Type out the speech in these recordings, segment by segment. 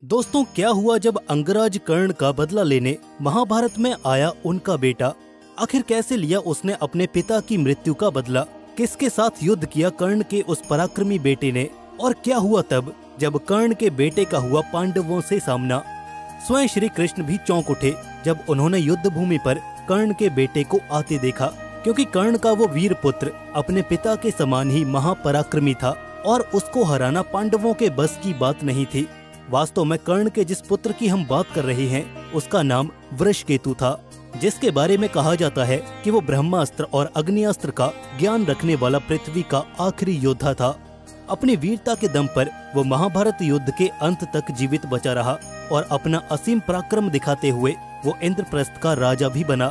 दोस्तों, क्या हुआ जब अंगराज कर्ण का बदला लेने महाभारत में आया उनका बेटा? आखिर कैसे लिया उसने अपने पिता की मृत्यु का बदला? किसके साथ युद्ध किया कर्ण के उस पराक्रमी बेटे ने? और क्या हुआ तब जब कर्ण के बेटे का हुआ पांडवों से सामना? स्वयं श्री कृष्ण भी चौंक उठे जब उन्होंने युद्ध भूमि पर कर्ण के बेटे को आते देखा, क्योंकि कर्ण का वो वीर पुत्र अपने पिता के समान ही महापराक्रमी था और उसको हराना पांडवों के बस की बात नहीं थी। वास्तव में कर्ण के जिस पुत्र की हम बात कर रहे हैं उसका नाम वृषकेतु था, जिसके बारे में कहा जाता है कि वो ब्रह्मास्त्र और अग्नियास्त्र का ज्ञान रखने वाला पृथ्वी का आखिरी योद्धा था। अपनी वीरता के दम पर वो महाभारत युद्ध के अंत तक जीवित बचा रहा और अपना असीम पराक्रम दिखाते हुए वो इंद्रप्रस्थ का राजा भी बना।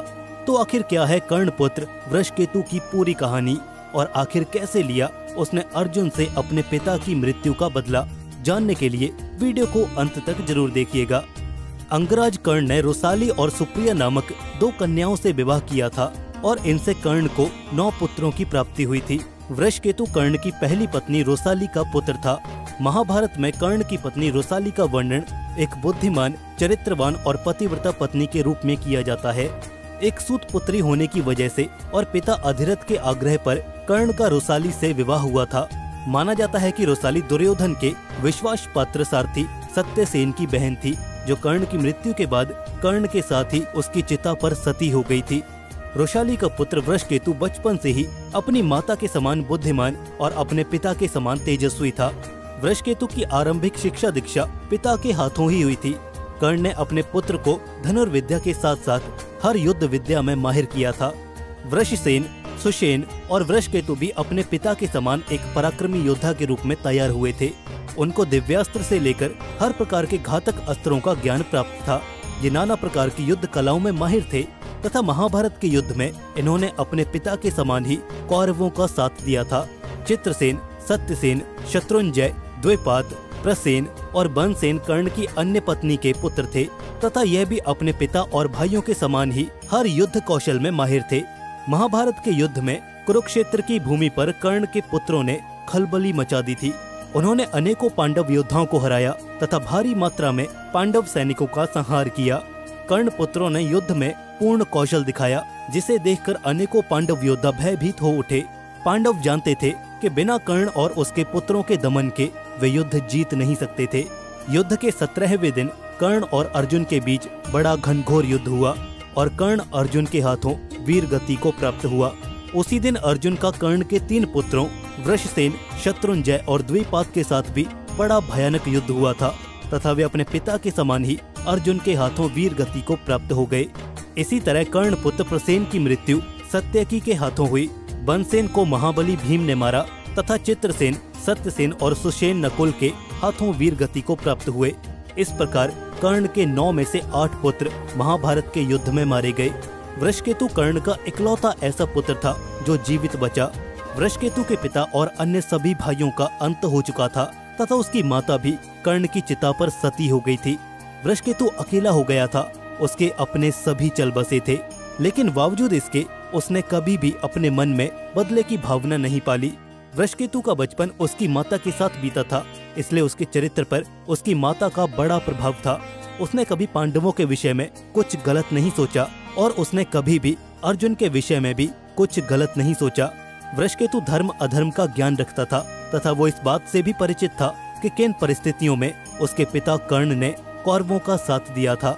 तो आखिर क्या है कर्ण पुत्र वृषकेतु की पूरी कहानी, और आखिर कैसे लिया उसने अर्जुन से अपने पिता की मृत्यु का बदला? जानने के लिए वीडियो को अंत तक जरूर देखिएगा। अंगराज कर्ण ने रुसाली और सुप्रिया नामक 2 कन्याओं से विवाह किया था और इनसे कर्ण को 9 पुत्रों की प्राप्ति हुई थी। वृषकेतु कर्ण की पहली पत्नी रुसाली का पुत्र था। महाभारत में कर्ण की पत्नी रुसाली का वर्णन एक बुद्धिमान, चरित्रवान और पतिव्रता पत्नी के रूप में किया जाता है। एक सूत पुत्री होने की वजह से और पिता अधिरथ के आग्रह पर कर्ण का रुसाली से विवाह हुआ था। माना जाता है कि रुसाली दुर्योधन के विश्वास पात्र सारथी सत्यसेन की बहन थी, जो कर्ण की मृत्यु के बाद कर्ण के साथ ही उसकी चिता पर सती हो गई थी। रुसाली का पुत्र वृषकेतु बचपन से ही अपनी माता के समान बुद्धिमान और अपने पिता के समान तेजस्वी था। वृषकेतु की आरंभिक शिक्षा दीक्षा पिता के हाथों ही हुई थी। कर्ण ने अपने पुत्र को धनुर्विद्या के साथ साथ हर युद्ध विद्या में माहिर किया था। वृषसेन, सुषेण और वृषकेतु भी अपने पिता के समान एक पराक्रमी योद्धा के रूप में तैयार हुए थे। उनको दिव्यास्त्र से लेकर हर प्रकार के घातक अस्त्रों का ज्ञान प्राप्त था। ये नाना प्रकार की युद्ध कलाओं में माहिर थे तथा महाभारत के युद्ध में इन्होंने अपने पिता के समान ही कौरवों का साथ दिया था। चित्रसेन, सत्यसेन, शत्रुंजय, द्विपात, प्रसेन और बनसेन कर्ण की अन्य पत्नी के पुत्र थे तथा यह भी अपने पिता और भाइयों के समान ही हर युद्ध कौशल में माहिर थे। महाभारत के युद्ध में कुरुक्षेत्र की भूमि पर कर्ण के पुत्रों ने खलबली मचा दी थी। उन्होंने अनेकों पांडव योद्धाओं को हराया तथा भारी मात्रा में पांडव सैनिकों का संहार किया। कर्ण पुत्रों ने युद्ध में पूर्ण कौशल दिखाया, जिसे देखकर अनेकों पांडव योद्धा भयभीत हो उठे। पांडव जानते थे कि बिना कर्ण और उसके पुत्रों के दमन के वे युद्ध जीत नहीं सकते थे। युद्ध के 17वें दिन कर्ण और अर्जुन के बीच बड़ा घनघोर युद्ध हुआ और कर्ण अर्जुन के हाथों वीर गति को प्राप्त हुआ। उसी दिन अर्जुन का कर्ण के 3 पुत्रों वृषसेन, शत्रुंजय और द्विपात के साथ भी बड़ा भयानक युद्ध हुआ था तथा वे अपने पिता के समान ही अर्जुन के हाथों वीर गति को प्राप्त हो गए। इसी तरह कर्ण पुत्र प्रसेन की मृत्यु सत्यकी के हाथों हुई। बनसेन को महाबली भीम ने मारा तथा चित्रसेन, सत्यसेन और सुषेण नकुल के हाथों वीर गति को प्राप्त हुए। इस प्रकार कर्ण के 9 में से 8 पुत्र महाभारत के युद्ध में मारे गए। वृषकेतु कर्ण का इकलौता ऐसा पुत्र था जो जीवित बचा। वृषकेतु के पिता और अन्य सभी भाइयों का अंत हो चुका था तथा उसकी माता भी कर्ण की चिता पर सती हो गई थी। वृषकेतु अकेला हो गया था। उसके अपने सभी चल बसे थे, लेकिन बावजूद इसके उसने कभी भी अपने मन में बदले की भावना नहीं पाली। वृषकेतु का बचपन उसकी माता के साथ बीता था, इसलिए उसके चरित्र पर उसकी माता का बड़ा प्रभाव था। उसने कभी पांडवों के विषय में कुछ गलत नहीं सोचा और उसने कभी भी अर्जुन के विषय में भी कुछ गलत नहीं सोचा। वृषकेतु धर्म अधर्म का ज्ञान रखता था तथा वो इस बात से भी परिचित था कि किन परिस्थितियों में उसके पिता कर्ण ने कौरवों का साथ दिया था।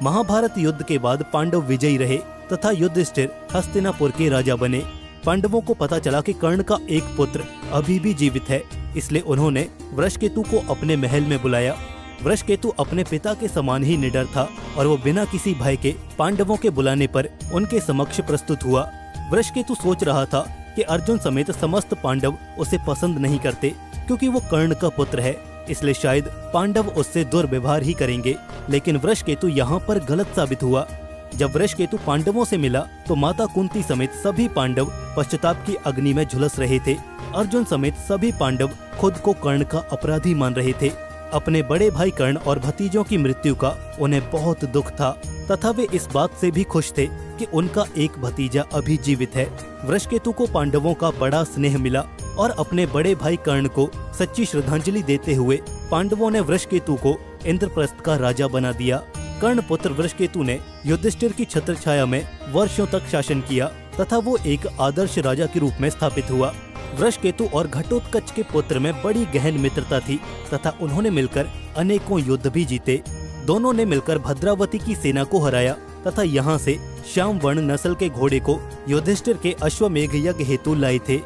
महाभारत युद्ध के बाद पांडव विजयी रहे तथा युधिष्ठिर हस्तिनापुर के राजा बने। पांडवों को पता चला कि कर्ण का एक पुत्र अभी भी जीवित है, इसलिए उन्होंने वृषकेतु को अपने महल में बुलाया। वृषकेतु अपने पिता के समान ही निडर था और वो बिना किसी भय के पांडवों के बुलाने पर उनके समक्ष प्रस्तुत हुआ। वृषकेतु सोच रहा था कि अर्जुन समेत समस्त पांडव उसे पसंद नहीं करते, क्योंकि वो कर्ण का पुत्र है, इसलिए शायद पांडव उससे दुर्व्यवहार ही करेंगे। लेकिन वृषकेतु यहाँ पर गलत साबित हुआ। जब वृषकेतु पांडवों से मिला तो माता कुंती समेत सभी पांडव पश्चाताप की अग्नि में झुलस रहे थे। अर्जुन समेत सभी पांडव खुद को कर्ण का अपराधी मान रहे थे। अपने बड़े भाई कर्ण और भतीजों की मृत्यु का उन्हें बहुत दुख था तथा वे इस बात से भी खुश थे कि उनका एक भतीजा अभी जीवित है। वृषकेतु को पांडवों का बड़ा स्नेह मिला और अपने बड़े भाई कर्ण को सच्ची श्रद्धांजलि देते हुए पांडवों ने वृषकेतु को इंद्रप्रस्थ का राजा बना दिया। कर्ण पुत्र वृषकेतु ने युधिष्ठिर की छत्र छाया में वर्षों तक शासन किया तथा वो एक आदर्श राजा के रूप में स्थापित हुआ। वृषकेतु और घटोत्कच के पुत्र में बड़ी गहन मित्रता थी तथा उन्होंने मिलकर अनेकों युद्ध भी जीते। दोनों ने मिलकर भद्रावती की सेना को हराया तथा यहाँ से श्याम वर्ण नस्ल के घोड़े को युधिष्ठिर के अश्वमेघ यज्ञ हेतु लाए थे।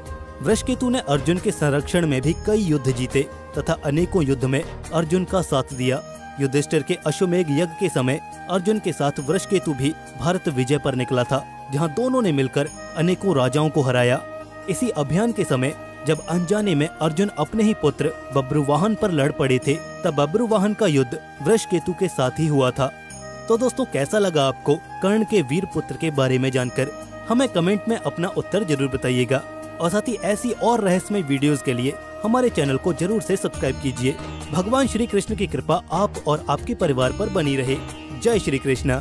वृषकेतु ने अर्जुन के संरक्षण में भी कई युद्ध जीते तथा अनेकों युद्ध में अर्जुन का साथ दिया। युधिष्ठिर के अश्वमेघ यज्ञ के समय अर्जुन के साथ वृषकेतु भी भारत विजय पर निकला था, जहां दोनों ने मिलकर अनेकों राजाओं को हराया। इसी अभियान के समय जब अनजाने में अर्जुन अपने ही पुत्र बब्रुवाहन पर लड़ पड़े थे, तब बब्रुवाहन का युद्ध वृषकेतु के साथ ही हुआ था। तो दोस्तों, कैसा लगा आपको कर्ण के वीर पुत्र के बारे में जानकर? हमें कमेंट में अपना उत्तर जरूर बताइएगा और साथ ही ऐसी और रहस्यमय वीडियोस के लिए हमारे चैनल को जरूर से सब्सक्राइब कीजिए। भगवान श्री कृष्ण की कृपा आप और आपके परिवार पर बनी रहे। जय श्री कृष्ण।